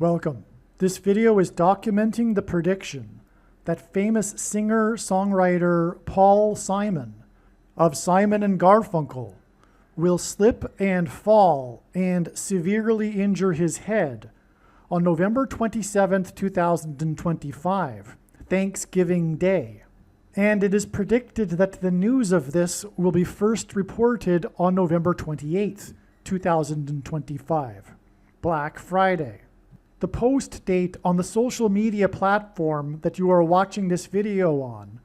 Welcome. This video is documenting the prediction that famous singer-songwriter Paul Simon of Simon and Garfunkel will slip and fall and severely injure his head on November 27th, 2025, Thanksgiving Day. And it is predicted that the news of this will be first reported on November 28th, 2025, Black Friday. The post date on the social media platform that you are watching this video on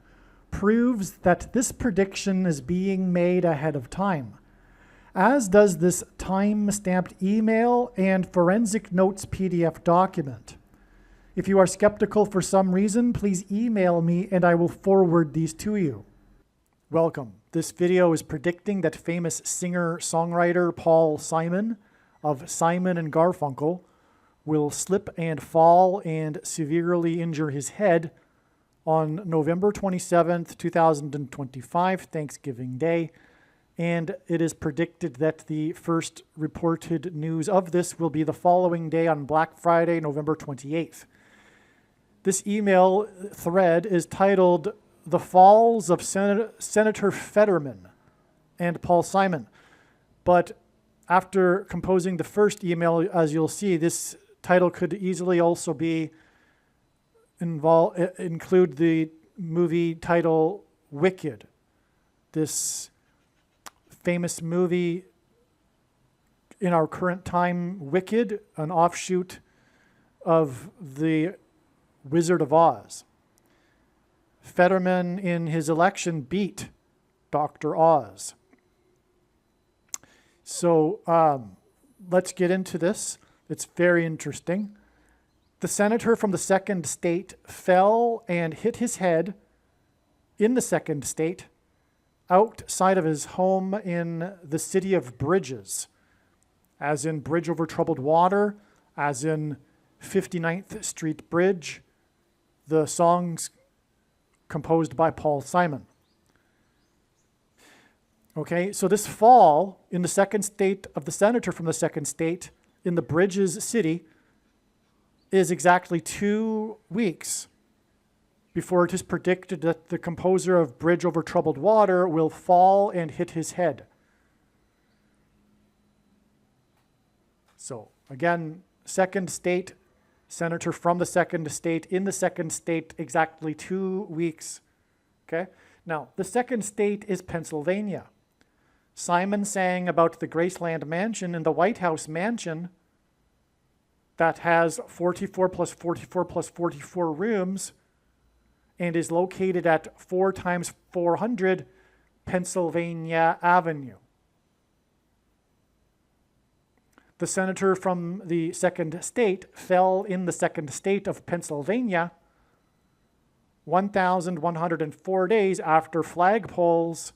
proves that this prediction is being made ahead of time, as does this time-stamped email and forensic notes PDF document. If you are skeptical for some reason, please email me and I will forward these to you. Welcome. This video is predicting that famous singer-songwriter Paul Simon of Simon and Garfunkel will slip and fall and severely injure his head on November 27th, 2025, Thanksgiving Day. And it is predicted that the first reported news of this will be the following day on Black Friday, November 28th. This email thread is titled "The Falls of Senator Fetterman and Paul Simon." But after composing the first email, as you'll see, this title could easily also be include the movie title Wicked. This famous movie in our current time, Wicked, an offshoot of the Wizard of Oz. Fetterman, in his election, beat Dr. Oz. So let's get into this. It's very interesting. The senator from the second state fell and hit his head in the second state outside of his home in the city of Bridges, as in Bridge Over Troubled Water, as in 59th Street Bridge, the songs composed by Paul Simon. Okay, so this fall in the second state of the senator from the second state in the Bridges city is exactly 2 weeks before it is predicted that the composer of Bridge Over Troubled Water will fall and hit his head. So again, second state, senator from the second state, in the second state, exactly 2 weeks. Okay. Now, the second state is Pennsylvania. Simon sang about the Graceland Mansion and the White House Mansion that has 44 plus 44 plus 44 rooms and is located at 4 times 400 Pennsylvania Avenue. The senator from the second state fell in the second state of Pennsylvania 1,104 days after flagpoles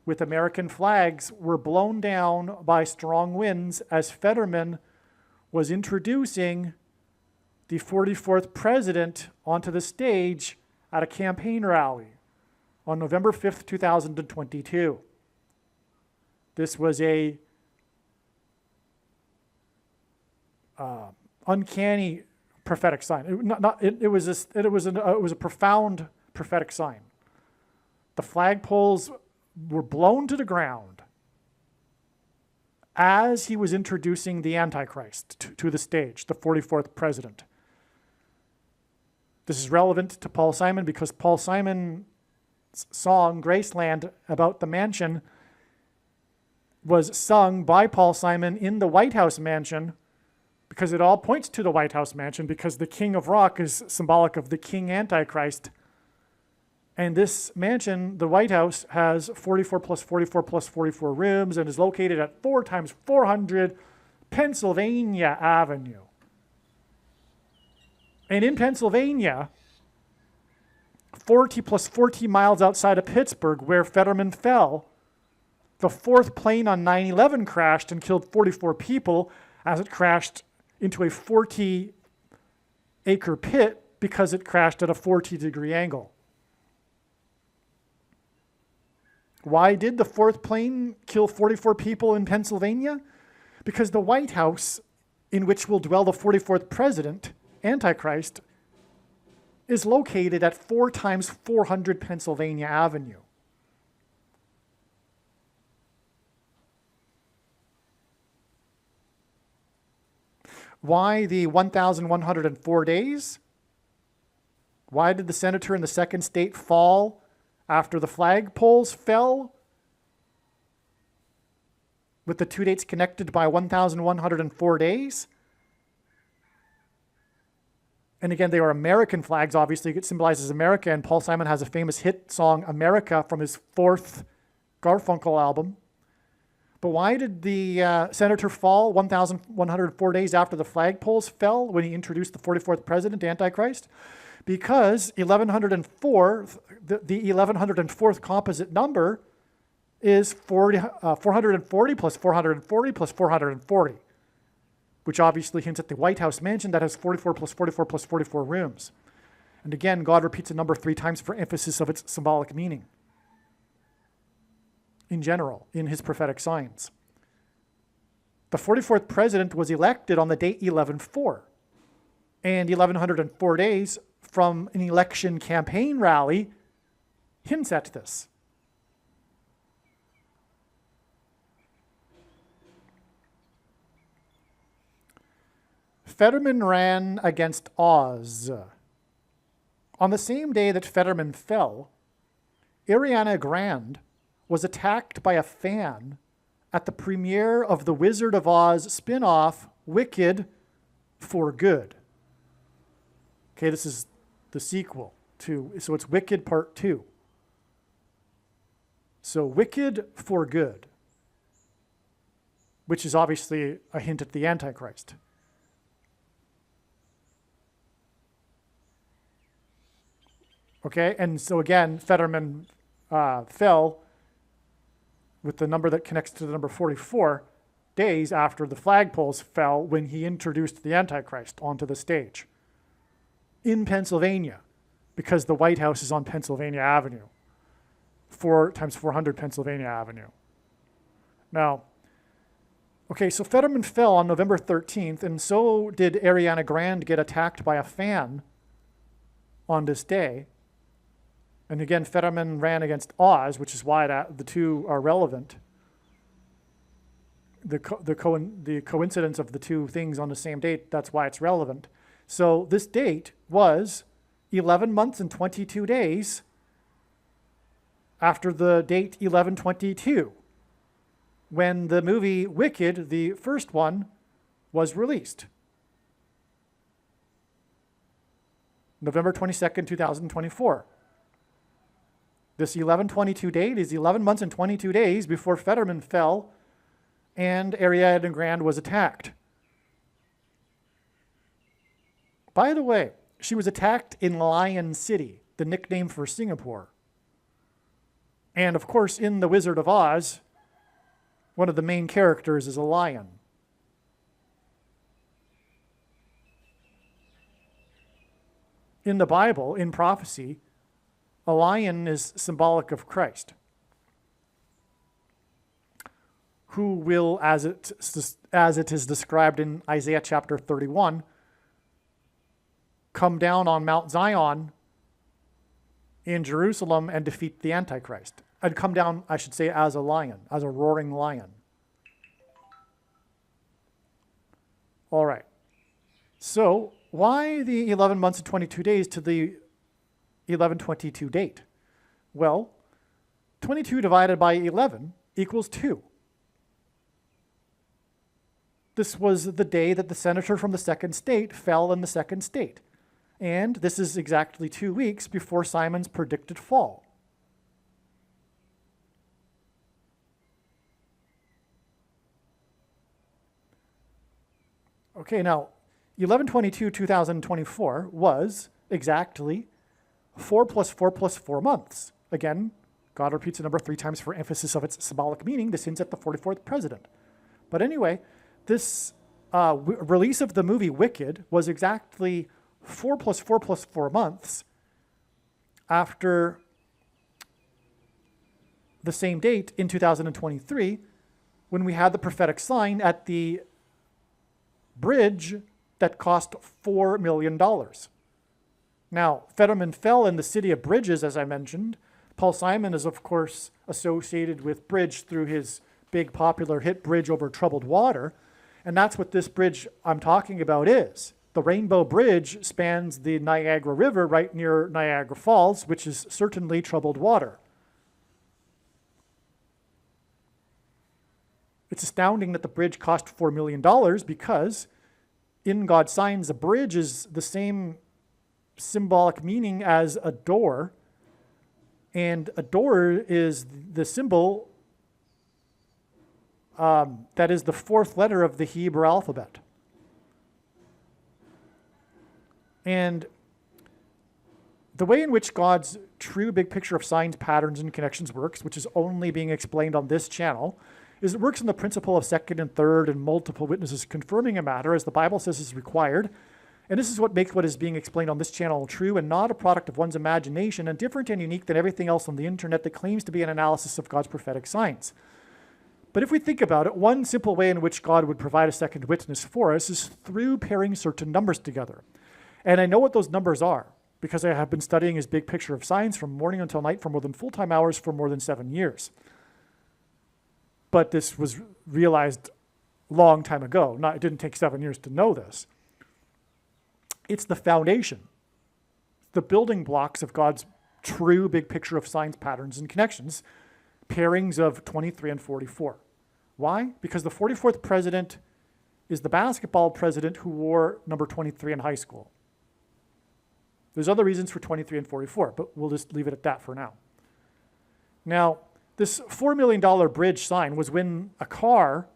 with American flags were blown down by strong winds as Fetterman was introducing the 44th president onto the stage at a campaign rally on November 5th, 2022. This was a uncanny prophetic sign. It was a profound prophetic sign. The flagpoles were blown to the ground as he was introducing the Antichrist to the stage, the 44th president. This is relevant to Paul Simon because Paul Simon's song, Graceland, about the mansion was sung by Paul Simon in the White House mansion because it all points to the White House mansion because the King of Rock is symbolic of the King Antichrist. And this mansion, the White House, has 44 plus 44 plus 44 rooms and is located at 4 times 400 Pennsylvania Avenue. And in Pennsylvania, 40 plus 40 miles outside of Pittsburgh, where Fetterman fell, the 4th plane on 9/11 crashed and killed 44 people as it crashed into a 40-acre pit because it crashed at a 40-degree angle. Why did the 4th plane kill 44 people in Pennsylvania? Because the White House in which will dwell the 44th president, Antichrist, is located at 4 times 400 Pennsylvania Avenue. Why the 1,104 days? Why did the senator in the second state fall after the flagpoles fell? With the 2 dates connected by 1,104 days? And again, they are American flags, obviously. It symbolizes America, and Paul Simon has a famous hit song, America, from his 4th Garfunkel album. But why did the senator fall 1,104 days after the flagpoles fell when he introduced the 44th president, Antichrist? Because 1104, the 1104th composite number is 440 plus 440 plus 440, which obviously hints at the White House mansion that has 44 plus 44 plus 44 rooms. And again, God repeats a number 3 times for emphasis of its symbolic meaning in general, in his prophetic signs. The 44th president was elected on the date 11/4, and 1104 days from an election campaign rally hints at this. Fetterman ran against Oz. On the same day that Fetterman fell, Ariana Grande was attacked by a fan at the premiere of the Wizard of Oz spin-off, Wicked for Good. Okay, this is the sequel to, so it's Wicked Part 2. So Wicked for Good, which is obviously a hint at the Antichrist. Okay, and so again, Fetterman fell with the number that connects to the number 44 days after the flagpoles fell when he introduced the Antichrist onto the stage in Pennsylvania, because the White House is on Pennsylvania Avenue, 4 times 400 Pennsylvania Avenue. Now, okay, so Fetterman fell on November 13th, and so did Ariana Grande get attacked by a fan on this day. And again, Fetterman ran against Oz, which is why the two are relevant. The coincidence of the two things on the same date, that's why it's relevant. So this date was 11 months and 22 days after the date 11/22, when the movie Wicked, the first one, was released. November 22nd, 2024. This 11/22 date is 11 months and 22 days before Fetterman fell and Ariana Grande was attacked. By the way, she was attacked in Lion City, the nickname for Singapore. And of course, in The Wizard of Oz, one of the main characters is a lion. In the Bible, in prophecy, a lion is symbolic of Christ, who will, as it is described in Isaiah chapter 31, come down on Mount Zion in Jerusalem and defeat the Antichrist. And come down, I should say, as a lion, as a roaring lion. All right. So why the 11 months and 22 days to the 11/22 date? Well, 22 divided by 11 equals 2. This was the day that the senator from the second state fell in the second state. And this is exactly 2 weeks before Simon's predicted fall. Okay, now, 11/22/2024 was exactly 4 plus 4 plus 4 months. Again, God repeats the number 3 times for emphasis of its symbolic meaning. This hints at the 44th president. But anyway, this release of the movie Wicked was exactly 4 plus 4 plus 4 months after the same date in 2023, when we had the prophetic sign at the bridge that cost $4 million. Now, Fetterman fell in the city of bridges, as I mentioned. Paul Simon is, of course, associated with bridge through his big popular hit Bridge Over Troubled Water. And that's what this bridge I'm talking about is. The Rainbow Bridge spans the Niagara River right near Niagara Falls, which is certainly troubled water. It's astounding that the bridge cost $4 million because in God's signs, a bridge is the same symbolic meaning as a door. And a door is the symbol that is the fourth letter of the Hebrew alphabet. And the way in which God's true big picture of signs, patterns, and connections works, which is only being explained on this channel, is it works on the principle of second and third and multiple witnesses confirming a matter, as the Bible says is required. And this is what makes what is being explained on this channel true and not a product of one's imagination and different and unique than everything else on the internet that claims to be an analysis of God's prophetic signs. But if we think about it, one simple way in which God would provide a second witness for us is through pairing certain numbers together. And I know what those numbers are because I have been studying his big picture of signs from morning until night for more than full-time hours for more than 7 years. But this was realized a long time ago. It didn't take 7 years to know this. It's the foundation, the building blocks of God's true big picture of signs, patterns, and connections, pairings of 23 and 44. Why? Because the 44th president is the basketball president who wore number 23 in high school. There's other reasons for 23 and 44, but we'll just leave it at that for now. Now, this $4 million bridge sign was when a car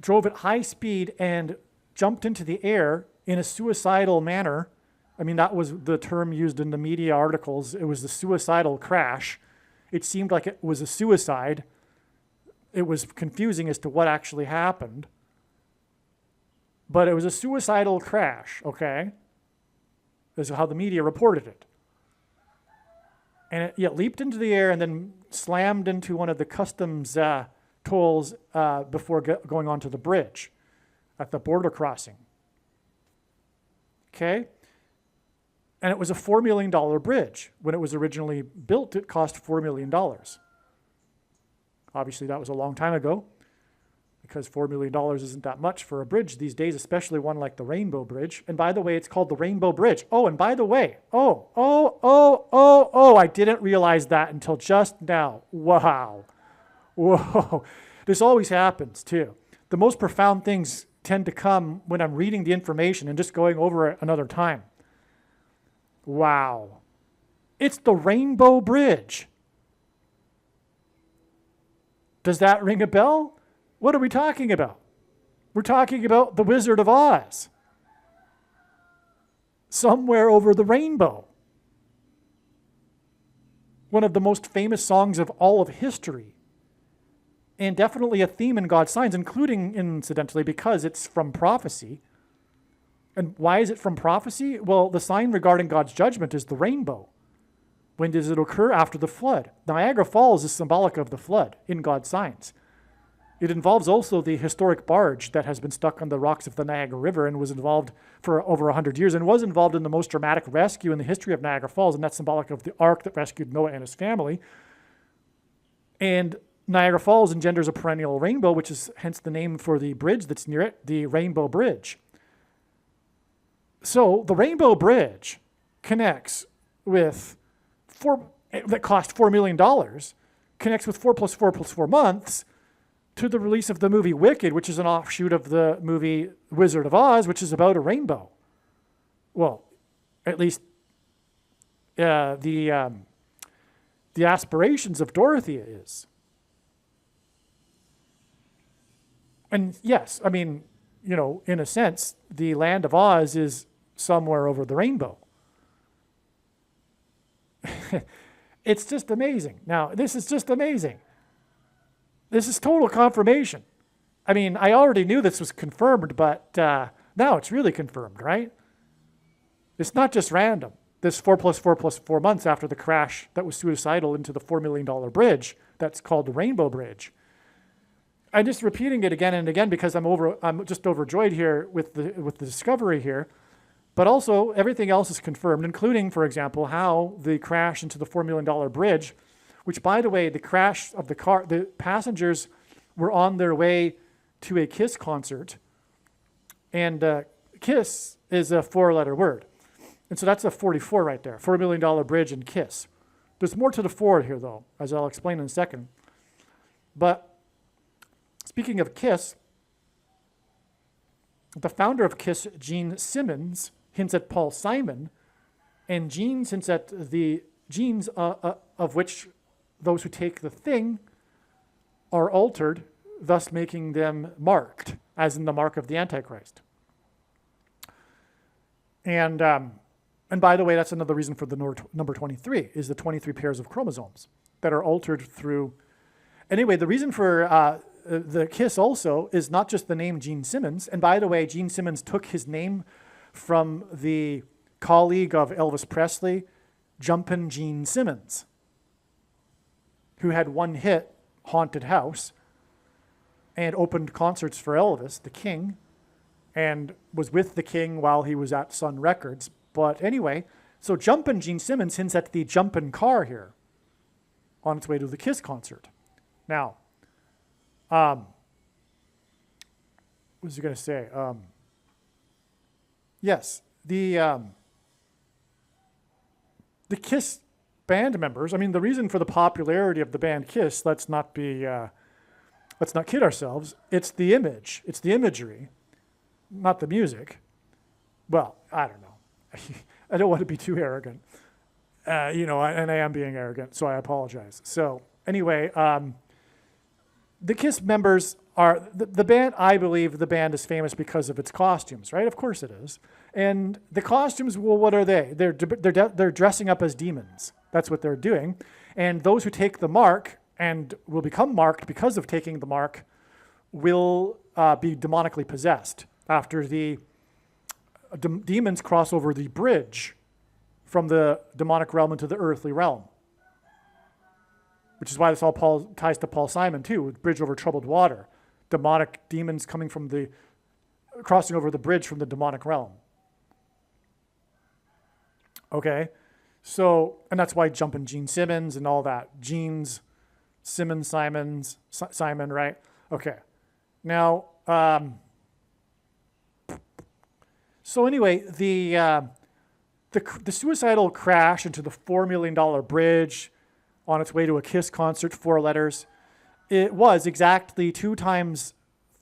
drove at high speed and jumped into the air in a suicidal manner. I mean, that was the term used in the media articles. It was a suicidal crash. It seemed like it was a suicide. It was confusing as to what actually happened. But it was a suicidal crash, okay? This is how the media reported it. And it leaped into the air and then slammed into one of the customs tolls before going onto the bridge at the border crossing. Okay? And it was a $4 million bridge. When it was originally built, it cost $4 million. Obviously, that was a long time ago because $4 million isn't that much for a bridge these days, especially one like the Rainbow Bridge. And by the way, it's called the Rainbow Bridge. Oh, and by the way, I didn't realize that until just now. Wow. Whoa. This always happens, too. The most profound things tend to come when I'm reading the information and just going over it another time. Wow. It's the Rainbow Bridge. Does that ring a bell? What are we talking about? We're talking about the Wizard of Oz. Somewhere over the rainbow. One of the most famous songs of all of history. And definitely a theme in God's signs, including, incidentally, because it's from prophecy. And why is it from prophecy? Well, the sign regarding God's judgment is the rainbow. When does it occur? After the flood. Niagara Falls is symbolic of the flood in God's signs. It involves also the historic barge that has been stuck on the rocks of the Niagara River and was involved for over 100 years and was involved in the most dramatic rescue in the history of Niagara Falls, and that's symbolic of the ark that rescued Noah and his family. And Niagara Falls engenders a perennial rainbow, which is hence the name for the bridge that's near it, the Rainbow Bridge. So the Rainbow Bridge connects with that cost $4 million, connects with 4 plus 4 plus 4 months to the release of the movie Wicked, which is an offshoot of the movie Wizard of Oz, which is about a rainbow. Well, at least the aspirations of Dorothy is. And yes, I mean, you know, in a sense, the land of Oz is somewhere over the rainbow. It's just amazing. Now, this is just amazing. This is total confirmation. I mean, I already knew this was confirmed, but now it's really confirmed, right? It's not just random. This 4 plus 4 plus 4 months after the crash that was suicidal into the $4 million bridge that's called the Rainbow Bridge. I'm just repeating it again and again because I'm just overjoyed here with the discovery here. But also everything else is confirmed, including, for example, how the crash into the $4 million bridge, which, by the way, the crash of the car, the passengers were on their way to a KISS concert. And KISS is a 4-letter word. And so that's a 44 right there, $4 million bridge and KISS. There's more to the 4 here, though, as I'll explain in a second. But speaking of KISS, the founder of KISS, Gene Simmons, hints at Paul Simon, and Gene hints at the genes of which those who take the thing are altered, thus making them marked, as in the mark of the Antichrist. And by the way, that's another reason for the number 23, is the 23 pairs of chromosomes that are altered through. Anyway, the reason for the KISS also is not just the name Gene Simmons. And by the way, Gene Simmons took his name from the colleague of Elvis Presley, Jumpin' Gene Simmons, who had one hit, Haunted House, and opened concerts for Elvis, the King, and was with the King while he was at Sun Records. But anyway, so Jumpin' Gene Simmons hints at the Jumpin' car here on its way to the KISS concert. Now, what was I going to say? Yes, the KISS band members. I mean, the reason for the popularity of the band KISS. Let's not kid ourselves. It's the image. It's the imagery, not the music. Well, I don't know. I don't want to be too arrogant, and I am being arrogant, so I apologize. So anyway, the KISS members are the band. I believe the band is famous because of its costumes, right? Of course it is. And the costumes, well, what are they? They're dressing up as demons. That's what they're doing. And those who take the mark and will become marked because of taking the mark will be demonically possessed after the demons cross over the bridge from the demonic realm into the earthly realm. Which is why this all ties to Paul Simon too, with bridge over troubled water. Demonic demons coming from crossing over the bridge from the demonic realm. Okay, so, and that's why Jumpin' Gene Simmons and all that. Genes, Simmons, Simon, right? Okay, now, so anyway, the suicidal crash into the $4 million bridge on its way to a KISS concert, 4 letters, it was exactly 2 times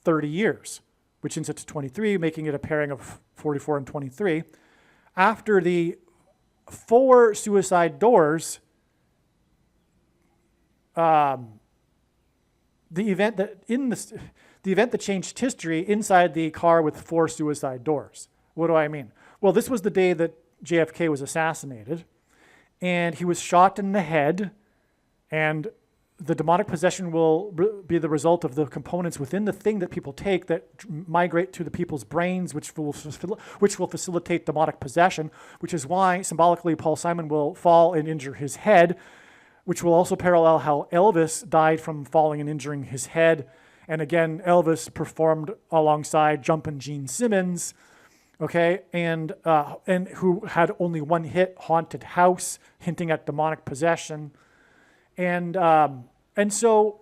30 years, which ends it to 23, making it a pairing of 44 and 23. After the 4 suicide doors, the event that changed history inside the car with 4 suicide doors. What do I mean? Well, this was the day that JFK was assassinated, and he was shot in the head, and the demonic possession will be the result of the components within the thing that people take that migrate to the people's brains, which will facilitate demonic possession, which is why symbolically Paul Simon will fall and injure his head, which will also parallel how Elvis died from falling and injuring his head. And again, Elvis performed alongside Jumpin' Gene Simmons, okay, and who had only one hit, Haunted House, hinting at demonic possession. And also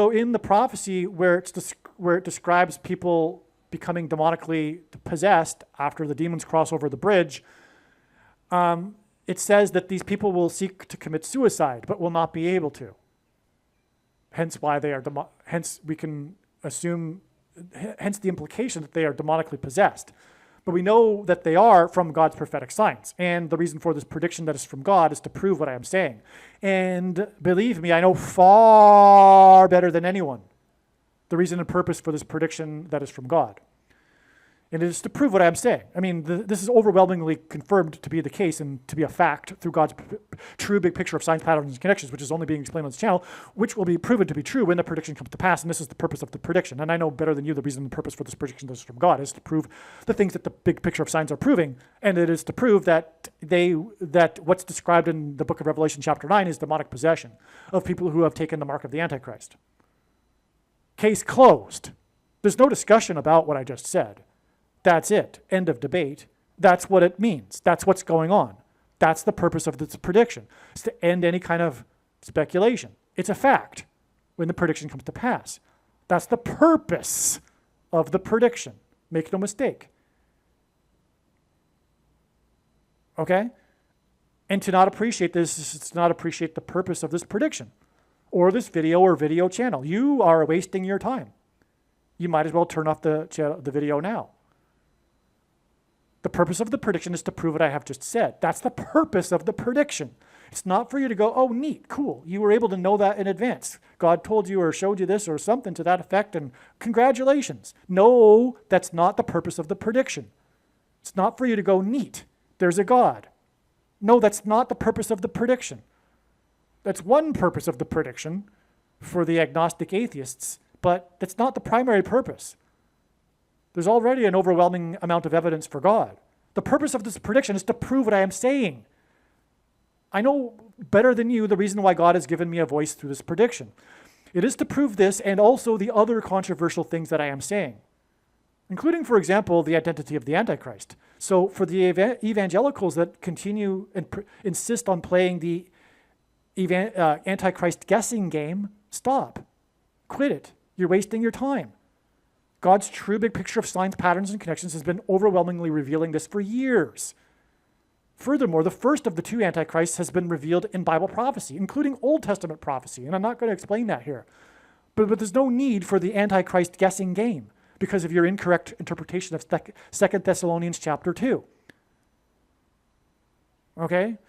in the prophecy where it describes people becoming demonically possessed after the demons cross over the bridge, it says that these people will seek to commit suicide, but will not be able to. Hence why they are hence we can assume, hence the implication that they are demonically possessed. But we know that they are from God's prophetic signs. And the reason for this prediction that is from God is to prove what I am saying. And believe me, I know far better than anyone the reason and purpose for this prediction that is from God. And it is to prove what I'm saying. I mean, this is overwhelmingly confirmed to be the case and to be a fact through God's true big picture of signs, patterns, and connections, which is only being explained on this channel, which will be proven to be true when the prediction comes to pass. And this is the purpose of the prediction. And I know better than you the reason the purpose for this prediction is from God is to prove the things that the big picture of signs are proving. And it is to prove that that what's described in the book of Revelation chapter 9 is demonic possession of people who have taken the mark of the Antichrist. Case closed. There's no discussion about what I just said. That's it. End of debate. That's what it means. That's what's going on. That's the purpose of this prediction. It's to end any kind of speculation. It's a fact when the prediction comes to pass. That's the purpose of the prediction. Make no mistake. Okay? And to not appreciate this is to not appreciate the purpose of this prediction or this video or video channel. You are wasting your time. You might as well turn off the video now. The purpose of the prediction is to prove what I have just said. That's the purpose of the prediction. It's not for you to go, oh, neat, cool. You were able to know that in advance. God told you or showed you this or something to that effect, and congratulations. No, that's not the purpose of the prediction. It's not for you to go, neat, there's a God. No, that's not the purpose of the prediction. That's one purpose of the prediction for the agnostic atheists, but that's not the primary purpose. There's already an overwhelming amount of evidence for God. The purpose of this prediction is to prove what I am saying. I know better than you the reason why God has given me a voice through this prediction. It is to prove this and also the other controversial things that I am saying, including, for example, the identity of the Antichrist. So for the evangelicals that continue and insist on playing the Antichrist guessing game, stop. Quit it. You're wasting your time. God's true big picture of signs, patterns, and connections has been overwhelmingly revealing this for years. Furthermore, the first of the two antichrists has been revealed in Bible prophecy, including Old Testament prophecy, and I'm not going to explain that here. But there's no need for the Antichrist guessing game because of your incorrect interpretation of 2 Thessalonians chapter 2. Okay?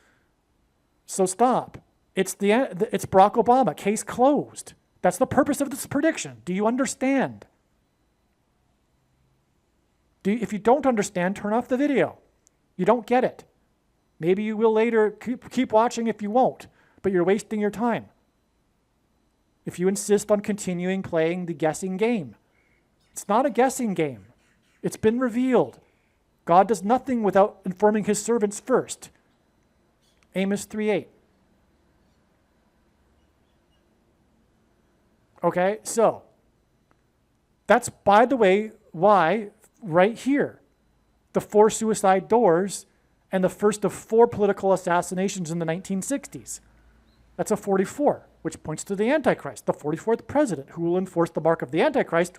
So stop. It's Barack Obama, case closed. That's the purpose of this prediction. Do you understand? If you don't understand, turn off the video. You don't get it. Maybe you will later. Keep watching if you won't, but you're wasting your time if you insist on continuing playing the guessing game. It's not a guessing game. It's been revealed. God does nothing without informing his servants first. Amos 3:8. Okay, so that's, by the way, why right here, the 4 suicide doors and the first of 4 political assassinations in the 1960s. That's a 44, which points to the Antichrist, the 44th president, who will enforce the mark of the Antichrist,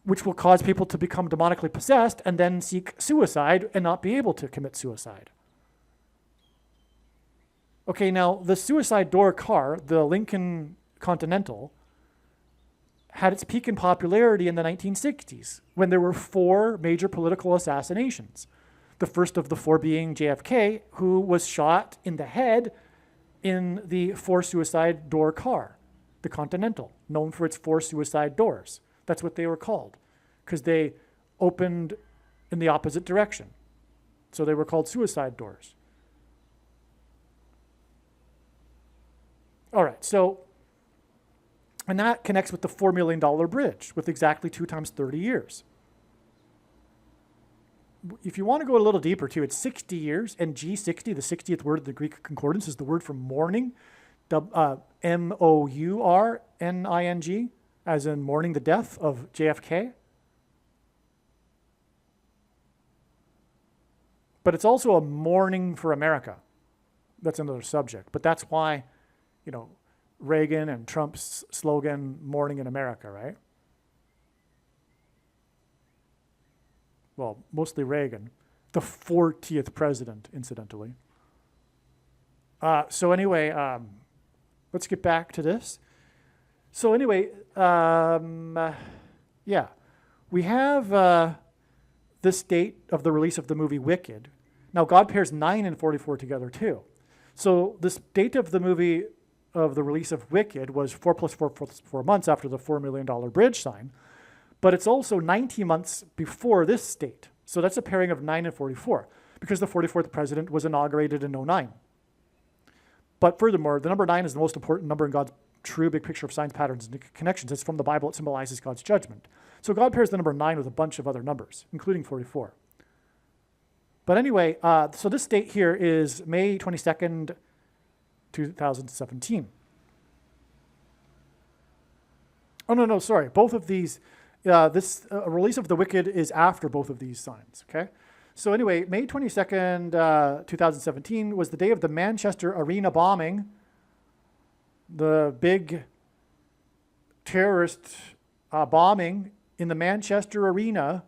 which will cause people to become demonically possessed and then seek suicide and not be able to commit suicide. Okay, now the suicide door car, the Lincoln Continental, had its peak in popularity in the 1960s when there were 4 major political assassinations. The first of the 4 being JFK, who was shot in the head in the 4 suicide door car, the Continental, known for its 4 suicide doors. That's what they were called, because they opened in the opposite direction. So they were called suicide doors. All right, so, and that connects with the $4 million bridge with exactly 2 times 30 years. If you want to go a little deeper too, it's 60 years, and G60, the 60th word of the Greek concordance, is the word for mourning, M-O-U-R-N-I-N-G, as in mourning the death of JFK. But it's also a mourning for America. That's another subject. But that's why, Reagan and Trump's slogan, Morning in America, right? Well, mostly Reagan, the 40th president, incidentally. So anyway, let's get back to this. So anyway, yeah, we have this date of the release of the movie Wicked. Now, God pairs 9 and 44 together, too. So this date of the movie of the release of Wicked was 4 plus 4 plus 4 months after the $4 million bridge sign. But it's also 90 months before this date. So that's a pairing of 9 and 44, because the 44th president was inaugurated in 09. But furthermore, the number 9 is the most important number in God's true big picture of signs, patterns, and connections. It's from the Bible. It symbolizes God's judgment. So God pairs the number 9 with a bunch of other numbers, including 44. But anyway, so this date here is May 22nd, 2017. Oh, no, sorry. Both of these, this release of the wicked is after both of these signs, okay? So anyway, May 22nd, 2017 was the day of the Manchester Arena bombing, the big terrorist bombing in the Manchester Arena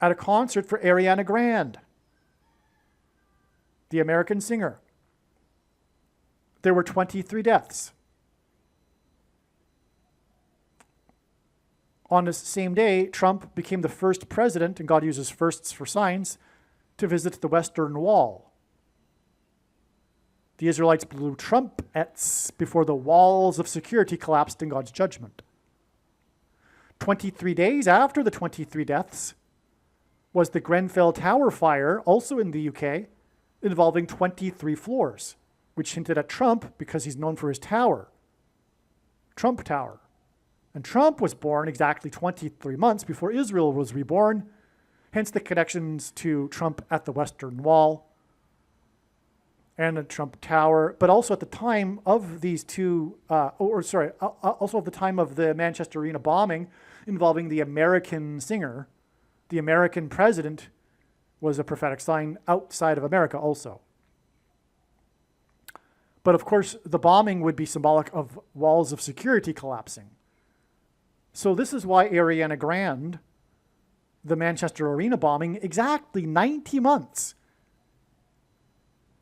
at a concert for Ariana Grande, the American singer. There were 23 deaths. On this same day, Trump became the first president, and God uses firsts for signs, to visit the Western Wall. The Israelites blew trumpets before the walls of security collapsed in God's judgment. 23 days after the 23 deaths was the Grenfell Tower fire, also in the UK, involving 23 floors, which hinted at Trump because he's known for his tower, Trump Tower. And Trump was born exactly 23 months before Israel was reborn, hence the connections to Trump at the Western Wall and the Trump Tower. But also at the time of these two, also at the time of the Manchester Arena bombing involving the American singer, the American president was a prophetic sign outside of America also. But of course, the bombing would be symbolic of walls of security collapsing. So this is why Ariana Grande, the Manchester Arena bombing, exactly 90 months.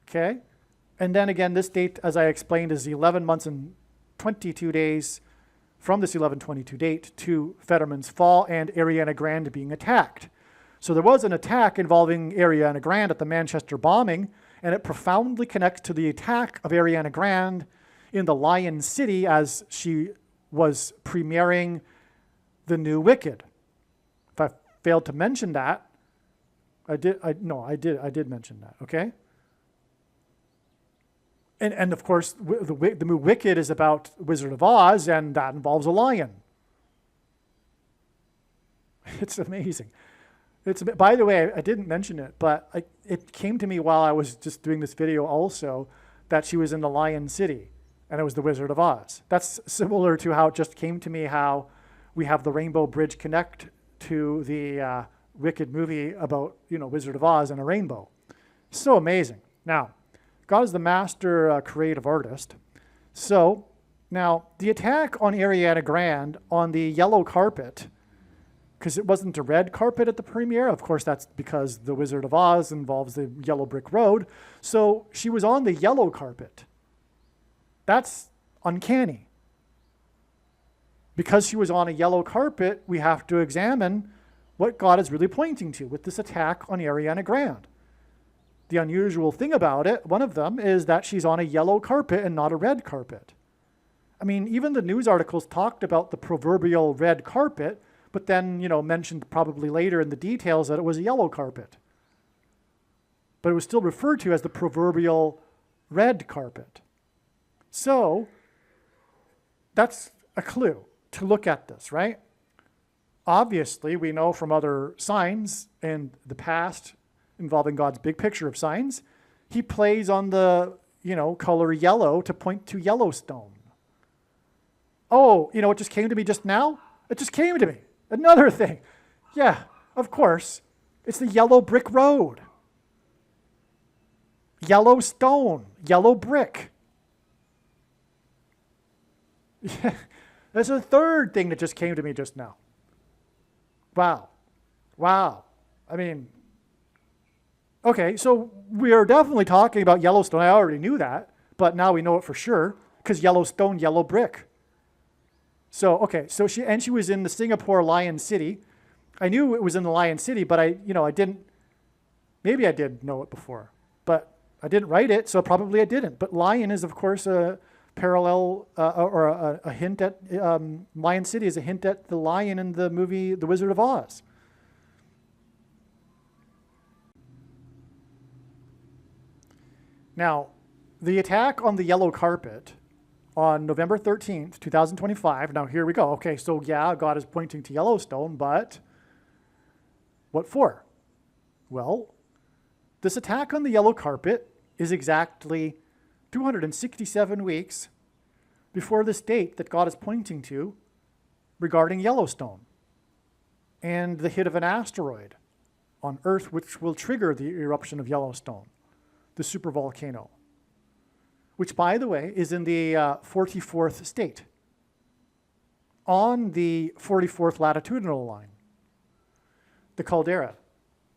Okay? And then again, this date, as I explained, is 11 months and 22 days from this 11/22 date to Fetterman's fall and Ariana Grande being attacked. So there was an attack involving Ariana Grande at the Manchester bombing, and it profoundly connects to the attack of Ariana Grande in the Lion City as she was premiering the new Wicked. If I failed to mention that, I did mention that, okay? And of course, the movie Wicked is about Wizard of Oz, and that involves a lion. It's amazing. By the way, I didn't mention it, but it came to me while I was just doing this video also that she was in the Lion City, and it was the Wizard of Oz. That's similar to how it just came to me how we have the Rainbow Bridge connect to the Wicked movie about, Wizard of Oz and a rainbow. So amazing. Now, God is the master creative artist. So now the attack on Ariana Grande on the yellow carpet, because it wasn't a red carpet at the premiere. Of course, that's because the Wizard of Oz involves the yellow brick road. So she was on the yellow carpet. That's uncanny. Because she was on a yellow carpet, we have to examine what God is really pointing to with this attack on Ariana Grande. The unusual thing about it, one of them, is that she's on a yellow carpet and not a red carpet. I mean, even the news articles talked about the proverbial red carpet, but then, mentioned probably later in the details that it was a yellow carpet. But it was still referred to as the proverbial red carpet. So, that's a clue to look at this, right? Obviously, we know from other signs in the past involving God's big picture of signs, he plays on the, color yellow to point to Yellowstone. Oh, it just came to me just now? It just came to me. Another thing. Yeah, of course. It's the yellow brick road. Yellowstone, yellow brick. Yeah, that's a third thing that just came to me just now. Wow. I mean, okay, so we are definitely talking about Yellowstone. I already knew that, but now we know it for sure because Yellowstone, yellow brick. So, okay, so she was in the Singapore Lion City. I knew it was in the Lion City, but I didn't, maybe I did know it before, but I didn't write it, so probably I didn't. But lion is, of course, parallel or a hint at Lion City is a hint at the lion in the movie The Wizard of Oz. Now, the attack on the yellow carpet on November 13th, 2025. Now, here we go. Okay, so yeah, God is pointing to Yellowstone, but what for? Well, this attack on the yellow carpet is exactly 267 weeks before this date that God is pointing to regarding Yellowstone and the hit of an asteroid on Earth, which will trigger the eruption of Yellowstone, the supervolcano, which, by the way, is in the 44th state on the 44th latitudinal line, the caldera.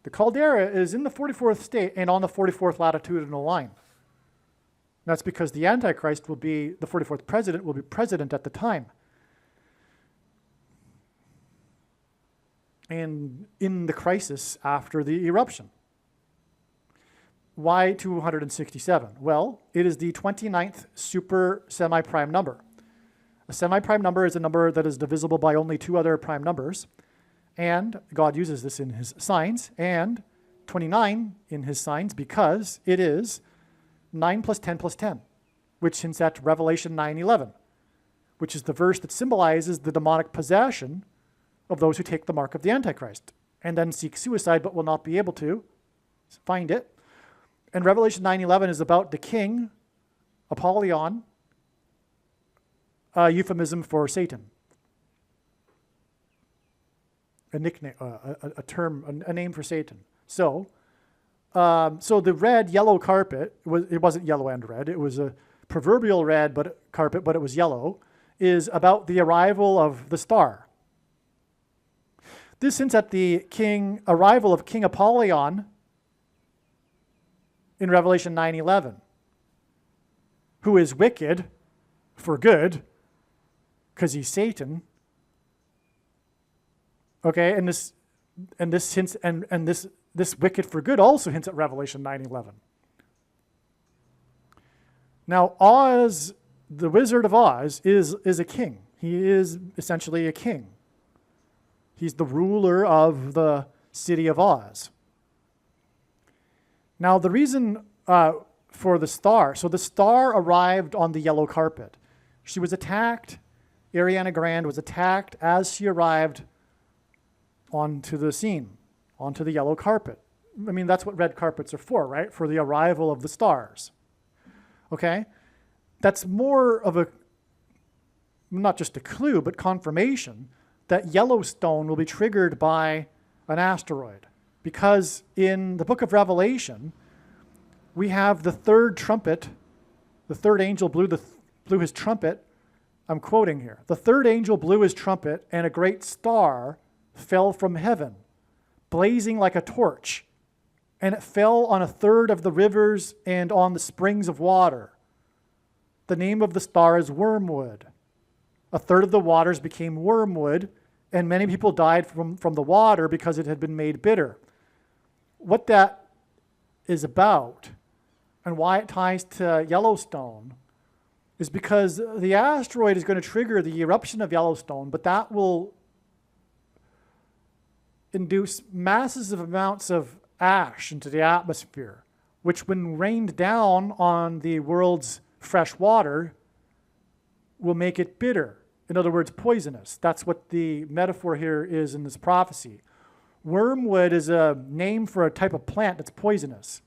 The caldera is in the 44th state and on the 44th latitudinal line. That's because the Antichrist will be, the 44th president will be president at the time. And in the crisis after the eruption. Why 267? Well, it is the 29th super semi-prime number. A semi-prime number is a number that is divisible by only two other prime numbers. And God uses this in his signs, and 29 in his signs because it is 9 plus 10 plus 10, which hints at Revelation 9:11, which is the verse that symbolizes the demonic possession of those who take the mark of the Antichrist and then seek suicide but will not be able to find it. And Revelation 9:11 is about the king, Apollyon, a euphemism for Satan. A nickname, a term, a name for Satan. So the red, yellow carpet, it wasn't yellow and red, it was a proverbial red carpet, but it was yellow, is about the arrival of the star. This hints at the arrival of King Apollyon in Revelation 9:11, who is wicked for good, because he's Satan. Okay, and this hints, and this wicked for good also hints at Revelation 9:11. Now, Oz, the Wizard of Oz, is a king. He is essentially a king. He's the ruler of the city of Oz. Now, the reason for the star, so the star arrived on the yellow carpet. She was attacked, Ariana Grande was attacked as she arrived onto the scene, onto the yellow carpet. I mean, that's what red carpets are for, right? For the arrival of the stars. Okay? That's more of a, not just a clue, but confirmation that Yellowstone will be triggered by an asteroid. Because in the book of Revelation, we have the third trumpet, the third angel blew his trumpet. I'm quoting here. The third angel blew his trumpet, and a great star fell from heaven, blazing like a torch. And it fell on a third of the rivers and on the springs of water. The name of the star is Wormwood. A third of the waters became wormwood, and many people died from the water because it had been made bitter. What that is about and why it ties to Yellowstone is because the asteroid is going to trigger the eruption of Yellowstone, but that will induce massive amounts of ash into the atmosphere, which when rained down on the world's fresh water will make it bitter. In other words, poisonous. That's what the metaphor here is in this prophecy. Wormwood is a name for a type of plant that's poisonous.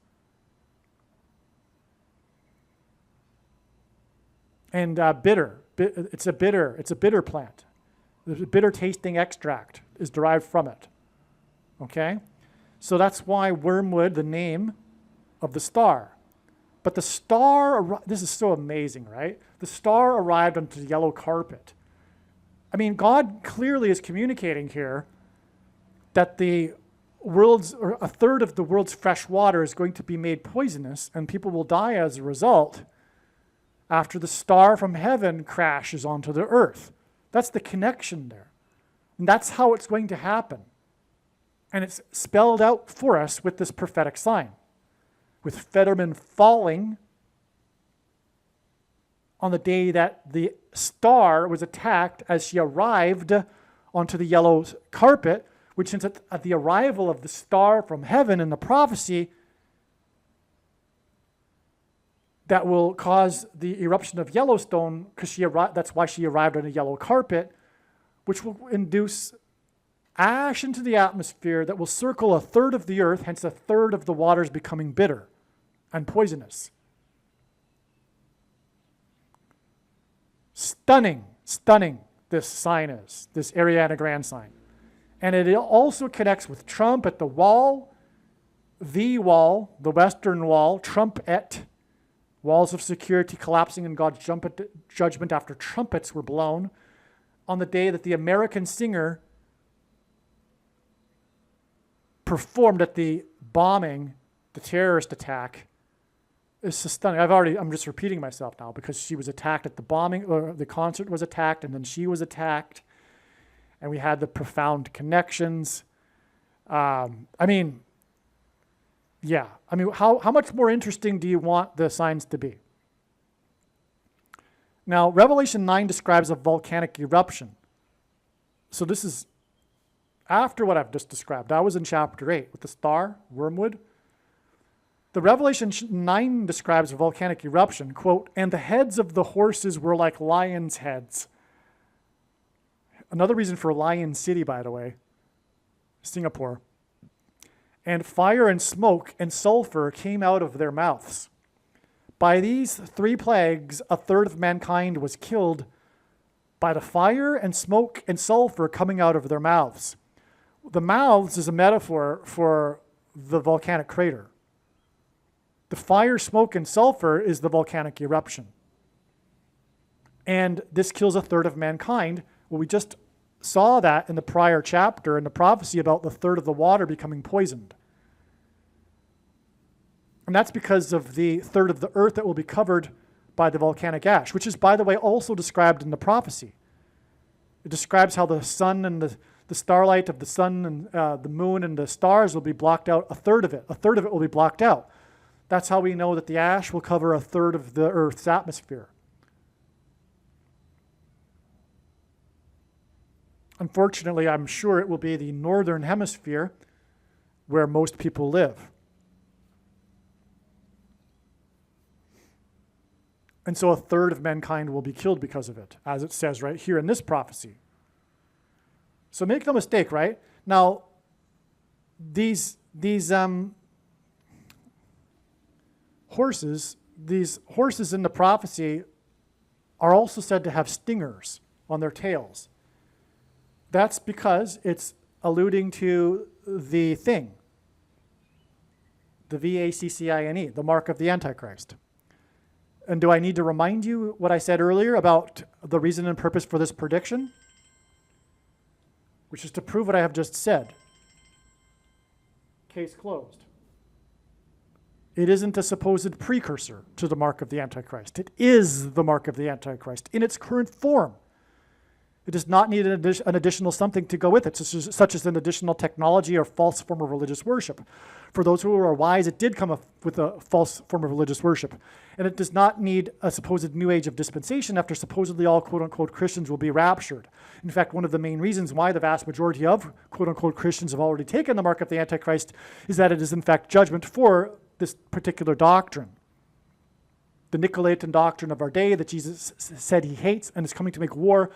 And bitter. It's a bitter plant. The bitter tasting extract is derived from it. Okay? So that's why wormwood, the name of the star. But the star, this is so amazing, right? The star arrived onto the yellow carpet. I mean, God clearly is communicating here that a third of the world's fresh water is going to be made poisonous, and people will die as a result after the star from heaven crashes onto the earth. That's the connection there. And that's how it's going to happen. And it's spelled out for us with this prophetic sign. With Fetterman falling on the day that the star was attacked as she arrived onto the yellow carpet, which hints at the arrival of the star from heaven in the prophecy that will cause the eruption of Yellowstone, because that's why she arrived on a yellow carpet, which will induce ash into the atmosphere that will circle a third of the earth, hence a third of the waters becoming bitter and poisonous. Stunning this sign is, this Ariana Grande sign. And it also connects with Trump at the wall, the Western Wall, trumpet, walls of security collapsing in God's judgment after trumpets were blown on the day that the American singer performed at the bombing, the terrorist attack. It's stunning. I'm just repeating myself now because she was attacked at the bombing, or the concert was attacked, and then she was attacked, and we had the profound connections. How much more interesting do you want the signs to be? Now, Revelation 9 describes a volcanic eruption. So this is after what I've just described. I was in chapter 8 with the star, wormwood. The Revelation 9 describes a volcanic eruption, quote, and the heads of the horses were like lions' heads. Another reason for Lion City, by the way, Singapore. And fire and smoke and sulfur came out of their mouths. By these 3 plagues, a third of mankind was killed by the fire and smoke and sulfur coming out of their mouths. The mouths is a metaphor for the volcanic crater. The fire, smoke, and sulfur is the volcanic eruption. And this kills a third of mankind. Well, we just saw that in the prior chapter in the prophecy about the third of the water becoming poisoned. And that's because of the third of the earth that will be covered by the volcanic ash, which is, by the way, also described in the prophecy. It describes how the sun and the starlight of the sun and the moon and the stars will be blocked out, a third of it will be blocked out. That's how we know that the ash will cover a third of the earth's atmosphere. Unfortunately, I'm sure it will be the northern hemisphere where most people live. And so a third of mankind will be killed because of it, as it says right here in this prophecy. So make no mistake, right? Now, these horses in the prophecy are also said to have stingers on their tails. That's because it's alluding to the thing, the VACCINE, the mark of the Antichrist. And do I need to remind you what I said earlier about the reason and purpose for this prediction? Which is to prove what I have just said. Case closed. It isn't a supposed precursor to the mark of the Antichrist. It is the mark of the Antichrist in its current form. It does not need an additional something to go with it, such as an additional technology or false form of religious worship. For those who are wise, it did come with a false form of religious worship. And it does not need a supposed new age of dispensation after supposedly all quote-unquote Christians will be raptured. In fact, one of the main reasons why the vast majority of quote-unquote Christians have already taken the mark of the Antichrist is that it is in fact judgment for this particular doctrine. The Nicolaitan doctrine of our day that Jesus said he hates and is coming to make war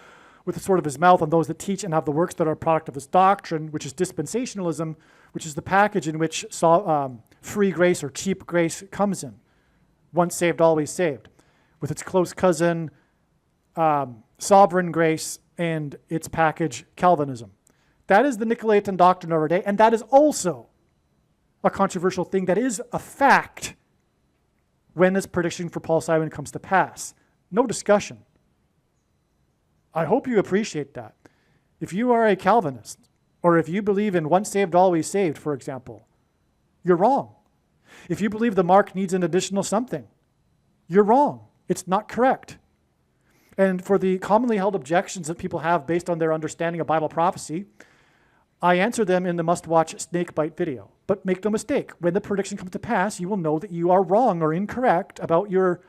with the sword of his mouth on those that teach and have the works that are a product of this doctrine, which is dispensationalism, which is the package in which free grace or cheap grace comes in. Once saved, always saved. With its close cousin, sovereign grace, and its package, Calvinism. That is the Nicolaitan doctrine of our day, and that is also a controversial thing that is a fact when this prediction for Paul Simon comes to pass. No discussion. I hope you appreciate that. If you are a Calvinist, or if you believe in once saved, always saved, for example, you're wrong. If you believe the mark needs an additional something, you're wrong. It's not correct. And for the commonly held objections that people have based on their understanding of Bible prophecy, I answer them in the must-watch Snakebite video. But make no mistake, when the prediction comes to pass, you will know that you are wrong or incorrect about your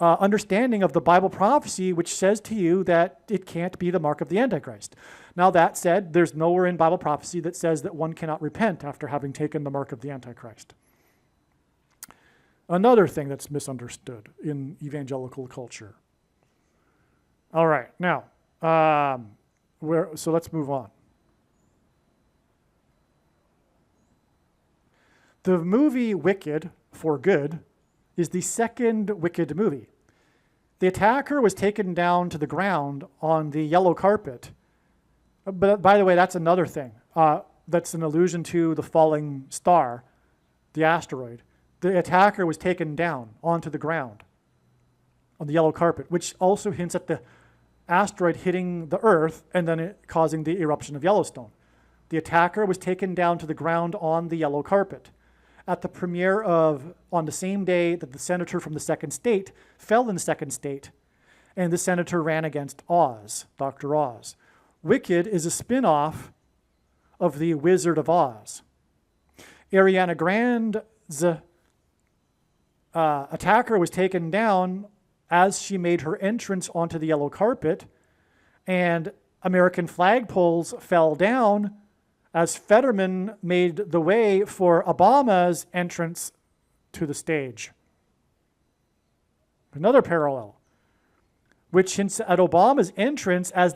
understanding of the Bible prophecy, which says to you that it can't be the mark of the Antichrist. Now, that said, there's nowhere in Bible prophecy that says that one cannot repent after having taken the mark of the Antichrist. Another thing that's misunderstood in evangelical culture. All right, now, so let's move on. The movie Wicked, for Good, is the second Wicked movie. The attacker was taken down to the ground on the yellow carpet. But by the way, that's another thing. That's an allusion to the falling star, the asteroid. The attacker was taken down onto the ground on the yellow carpet, which also hints at the asteroid hitting the Earth and then it causing the eruption of Yellowstone. The attacker was taken down to the ground on the yellow carpet. At the premiere on the same day that the senator from the second state fell in the second state, and the senator ran against Oz, Dr. Oz. Wicked is a spin-off of The Wizard of Oz. Ariana Grande's attacker was taken down as she made her entrance onto the yellow carpet, and American flagpoles fell down as Fetterman made the way for Obama's entrance to the stage. Another parallel, which hints at Obama's entrance as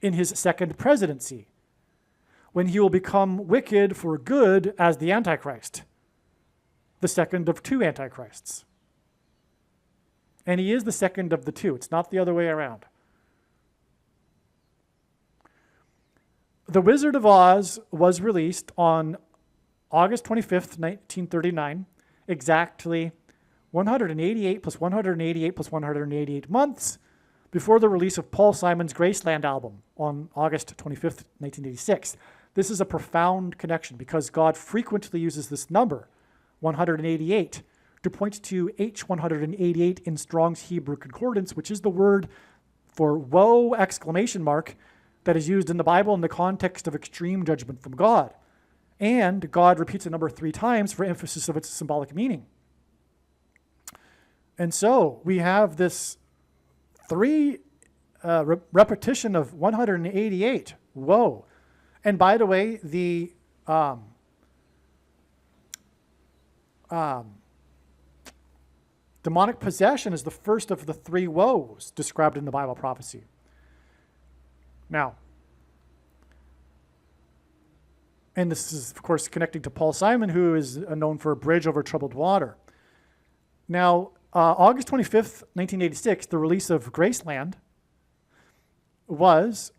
in his second presidency, when he will become wicked for good as the Antichrist, the second of two Antichrists. And he is the second of the two. It's not the other way around. The Wizard of Oz was released on August 25th, 1939, exactly 188 plus 188 plus 188 months before the release of Paul Simon's Graceland album on August 25th, 1986. This is a profound connection because God frequently uses this number, 188, to point to H188 in Strong's Hebrew Concordance, which is the word for woe, exclamation mark, that is used in the Bible in the context of extreme judgment from God. And God repeats a number 3 times for emphasis of its symbolic meaning. And so we have this 3 repetition of 188. Whoa. And by the way, the demonic possession is the first of the 3 woes described in the Bible prophecy. Now, and this is, of course, connecting to Paul Simon, who is known for a bridge over troubled water. Now, August 25th, 1986, the release of Graceland was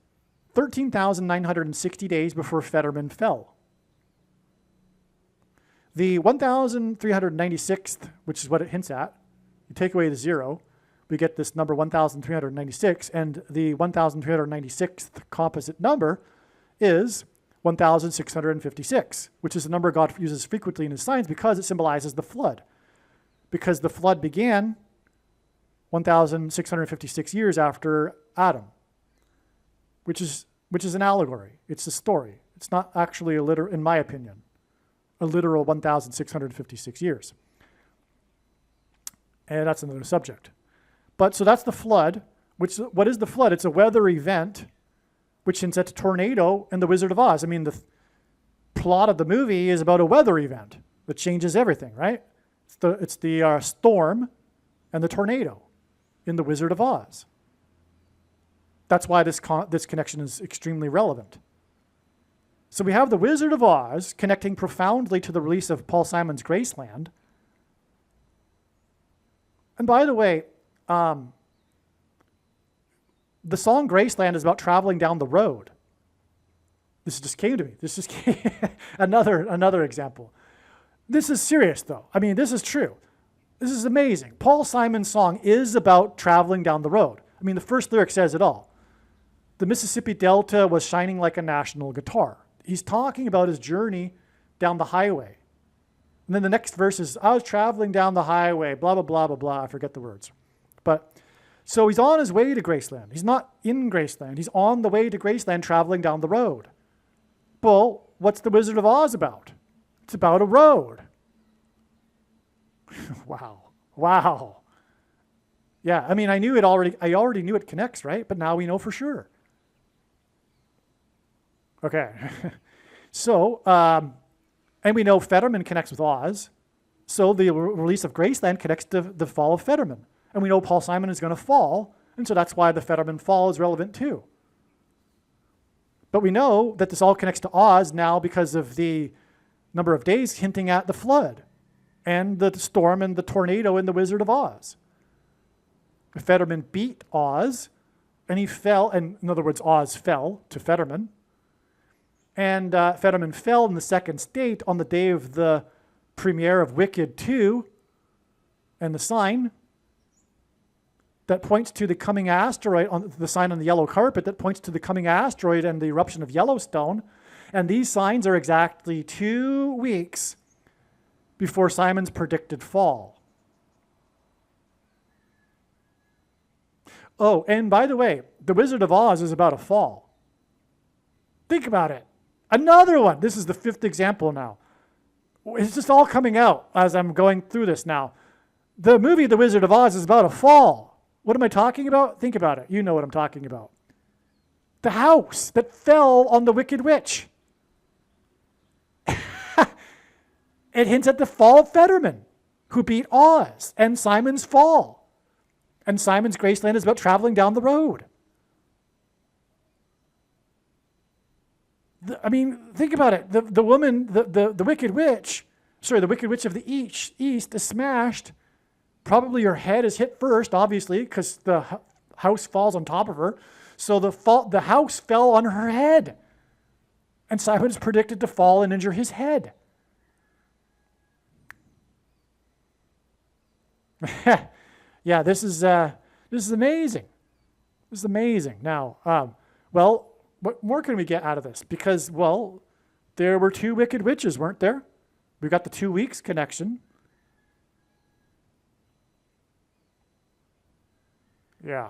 13,960 days before Fetterman fell. The 1,396th, which is what it hints at, you take away the 0, we get this number 1,396, and the 1,396th composite number is 1,656, which is a number God uses frequently in his signs because it symbolizes the flood. Because the flood began 1,656 years after Adam, which is an allegory. It's a story. It's not actually in my opinion, a literal 1,656 years. And that's another subject. But so that's the flood. What is the flood? It's a weather event which hints at a tornado and the Wizard of Oz. I mean, the plot of the movie is about a weather event that changes everything, right? It's the storm and the tornado in the Wizard of Oz. That's why this connection is extremely relevant. So we have the Wizard of Oz connecting profoundly to the release of Paul Simon's Graceland. And by the way, the song Graceland is about traveling down the road. This just came to me. This just came another example. This is serious, though. I mean, this is true. This is amazing. Paul Simon's song is about traveling down the road. I mean, the first lyric says it all. The Mississippi Delta was shining like a national guitar. He's talking about his journey down the highway. And then the next verse is, I was traveling down the highway, blah, blah, blah, blah, blah. I forget the words. But so he's on his way to Graceland. He's not in Graceland. He's on the way to Graceland traveling down the road. Well, what's the Wizard of Oz about? It's about a road. Wow. Yeah, I mean, I already knew it connects, right? But now we know for sure. Okay. So, and we know Fetterman connects with Oz. So the release of Graceland connects to the fall of Fetterman. And we know Paul Simon is going to fall. And so that's why the Fetterman fall is relevant too. But we know that this all connects to Oz now because of the number of days hinting at the flood and the storm and the tornado in The Wizard of Oz. Fetterman beat Oz, and he fell, and in other words, Oz fell to Fetterman. And Fetterman fell in the second state on the day of the premiere of Wicked 2, and the sign that points to the coming asteroid, on the sign on the yellow carpet that points to the coming asteroid and the eruption of Yellowstone. And these signs are exactly 2 weeks before Simon's predicted fall. Oh, and by the way, The Wizard of Oz is about a fall. Think about it. Another one. This is the 5th example now. It's just all coming out as I'm going through this now. The movie The Wizard of Oz is about a fall. What am I talking about? Think about it. You know what I'm talking about. The house that fell on the Wicked Witch. It hints at the fall of Fetterman, who beat Oz, and Simon's fall. And Simon's Graceland is about traveling down the road. I mean, think about it. The woman, the Wicked Witch, the Wicked Witch of the East is smashed. Probably her head is hit first, obviously, because the house falls on top of her. So the house fell on her head. And Simon is predicted to fall and injure his head. Yeah, this is amazing. This is amazing. Now, well, what more can we get out of this? Because, well, there were 2 wicked witches, weren't there? We got the 2 weeks connection. Yeah.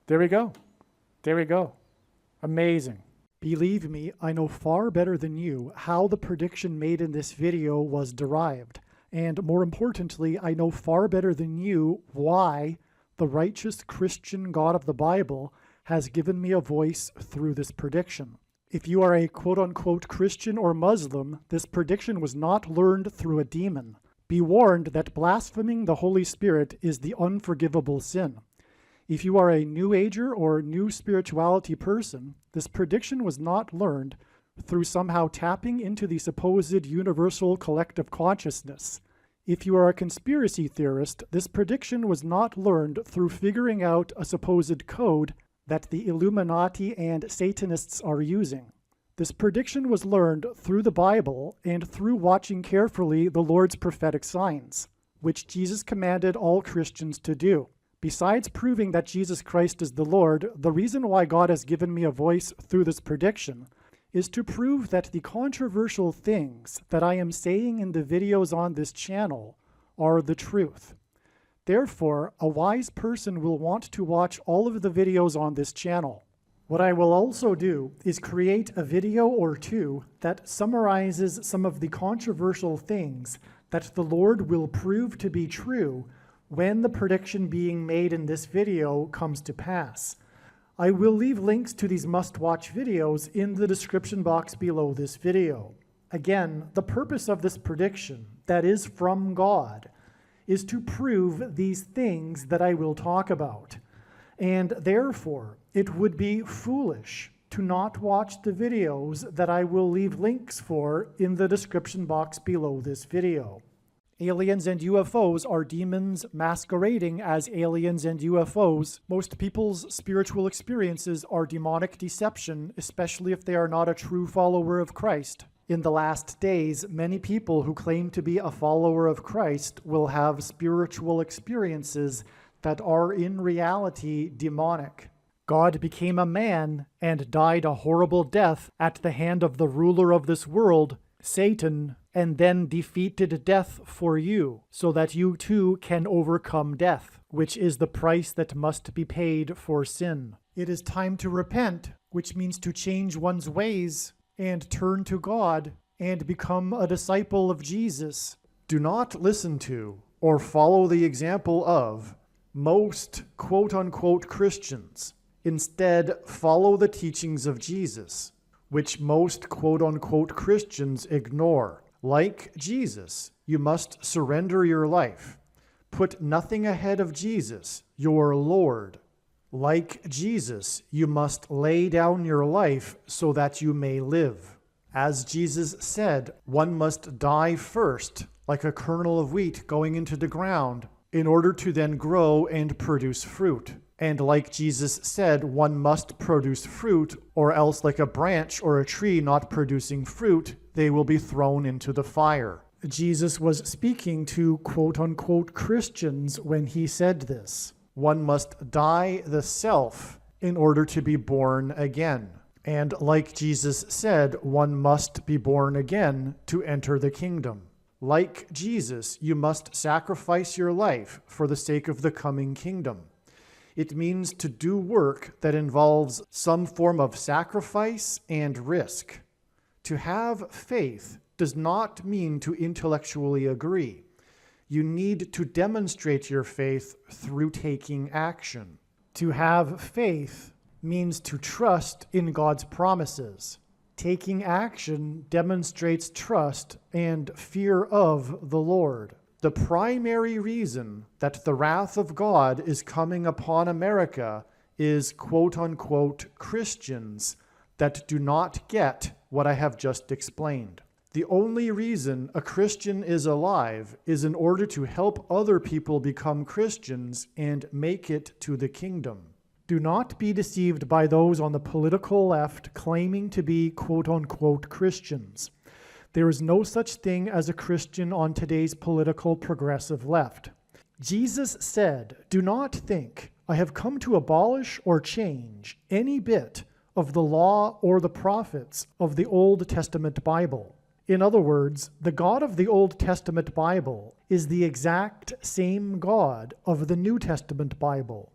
There we go. There we go. Amazing. Believe me, I know far better than you how the prediction made in this video was derived. And more importantly, I know far better than you why the righteous Christian God of the Bible has given me a voice through this prediction. If you are a quote-unquote Christian or Muslim, this prediction was not learned through a demon. Be warned that blaspheming the Holy Spirit is the unforgivable sin. If you are a New Ager or New Spirituality person, this prediction was not learned through somehow tapping into the supposed universal collective consciousness. If you are a conspiracy theorist, this prediction was not learned through figuring out a supposed code that the Illuminati and Satanists are using. This prediction was learned through the Bible and through watching carefully the Lord's prophetic signs, which Jesus commanded all Christians to do. Besides proving that Jesus Christ is the Lord, the reason why God has given me a voice through this prediction is to prove that the controversial things that I am saying in the videos on this channel are the truth. Therefore, a wise person will want to watch all of the videos on this channel. What I will also do is create a video or 2 that summarizes some of the controversial things that the Lord will prove to be true when the prediction being made in this video comes to pass. I will leave links to these must-watch videos in the description box below this video. Again, the purpose of this prediction, that is from God, is to prove these things that I will talk about. And therefore, it would be foolish to not watch the videos that I will leave links for in the description box below this video. Aliens and UFOs are demons masquerading as aliens and UFOs. Most people's spiritual experiences are demonic deception, especially if they are not a true follower of Christ. In the last days, many people who claim to be a follower of Christ will have spiritual experiences that are in reality demonic. God became a man and died a horrible death at the hand of the ruler of this world, Satan, and then defeated death for you, so that you too can overcome death, which is the price that must be paid for sin. It is time to repent, which means to change one's ways and turn to God and become a disciple of Jesus. Do not listen to or follow the example of most quote-unquote Christians. Instead, follow the teachings of Jesus, which most quote-unquote Christians ignore. Like Jesus, you must surrender your life. Put nothing ahead of Jesus, your Lord. Like Jesus, you must lay down your life so that you may live. As Jesus said, one must die first, like a kernel of wheat going into the ground, in order to then grow and produce fruit. And like Jesus said, one must produce fruit, or else like a branch or a tree not producing fruit, they will be thrown into the fire. Jesus was speaking to quote-unquote Christians when he said this. One must die the self in order to be born again. And like Jesus said, one must be born again to enter the kingdom. Like Jesus, you must sacrifice your life for the sake of the coming kingdom. It means to do work that involves some form of sacrifice and risk. To have faith does not mean to intellectually agree. You need to demonstrate your faith through taking action. To have faith means to trust in God's promises. Taking action demonstrates trust and fear of the Lord. The primary reason that the wrath of God is coming upon America is quote-unquote Christians that do not get what I have just explained. The only reason a Christian is alive is in order to help other people become Christians and make it to the kingdom. Do not be deceived by those on the political left claiming to be quote-unquote Christians. There is no such thing as a Christian on today's political progressive left. Jesus said, "Do not think I have come to abolish or change any bit of the law or the prophets of the Old Testament Bible." In other words, the God of the Old Testament Bible is the exact same God of the New Testament Bible.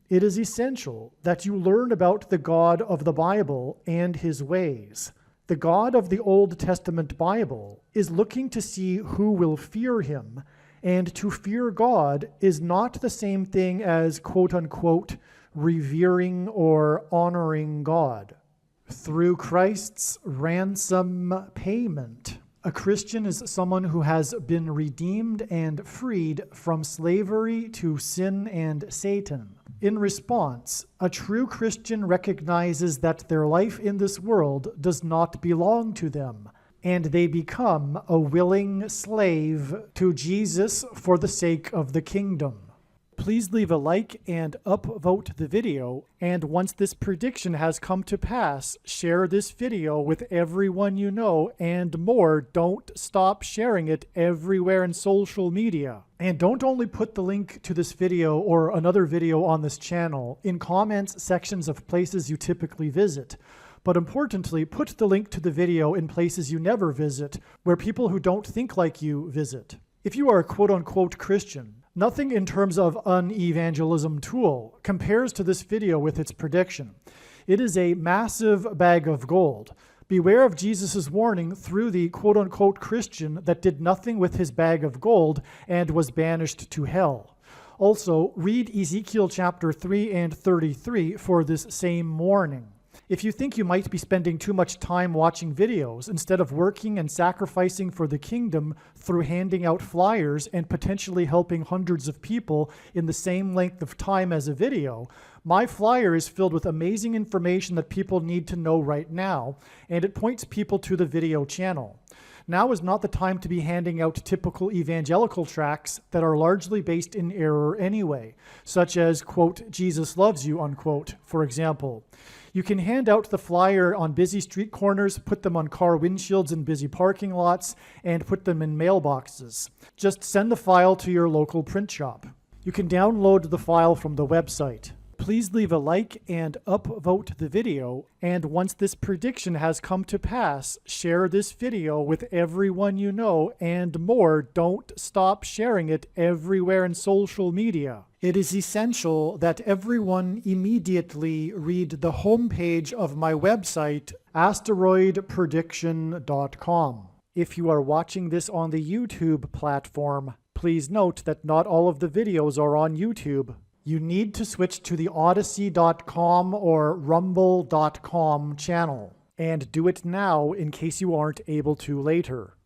It is essential that you learn about the God of the Bible and his ways. The God of the Old Testament Bible is looking to see who will fear him, and to fear God is not the same thing as quote-unquote revering or honoring God. Through Christ's ransom payment, a Christian is someone who has been redeemed and freed from slavery to sin and Satan. In response, a true Christian recognizes that their life in this world does not belong to them, and they become a willing slave to Jesus for the sake of the kingdom. Please leave a like and upvote the video, and once this prediction has come to pass, share this video with everyone you know, and more, don't stop sharing it everywhere in social media. And don't only put the link to this video or another video on this channel in comments sections of places you typically visit, but importantly, put the link to the video in places you never visit, where people who don't think like you visit. If you are a quote-unquote Christian, nothing in terms of an evangelism tool compares to this video with its prediction. It is a massive bag of gold. Beware of Jesus' warning through the quote-unquote Christian that did nothing with his bag of gold and was banished to hell. Also, read Ezekiel chapter 3 and 33 for this same warning. If you think you might be spending too much time watching videos instead of working and sacrificing for the kingdom through handing out flyers and potentially helping hundreds of people in the same length of time as a video, my flyer is filled with amazing information that people need to know right now, and it points people to the video channel. Now is not the time to be handing out typical evangelical tracts that are largely based in error anyway, such as, quote, Jesus loves you, unquote, for example. You can hand out the flyer on busy street corners, put them on car windshields in busy parking lots, and put them in mailboxes. Just send the file to your local print shop. You can download the file from the website. Please leave a like and upvote the video, and once this prediction has come to pass, share this video with everyone you know, and more, don't stop sharing it everywhere in social media. It is essential that everyone immediately read the homepage of my website, asteroidprediction.com. If you are watching this on the YouTube platform, please note that not all of the videos are on YouTube. You need to switch to the Odyssey.com or Rumble.com channel, and do it now in case you aren't able to later.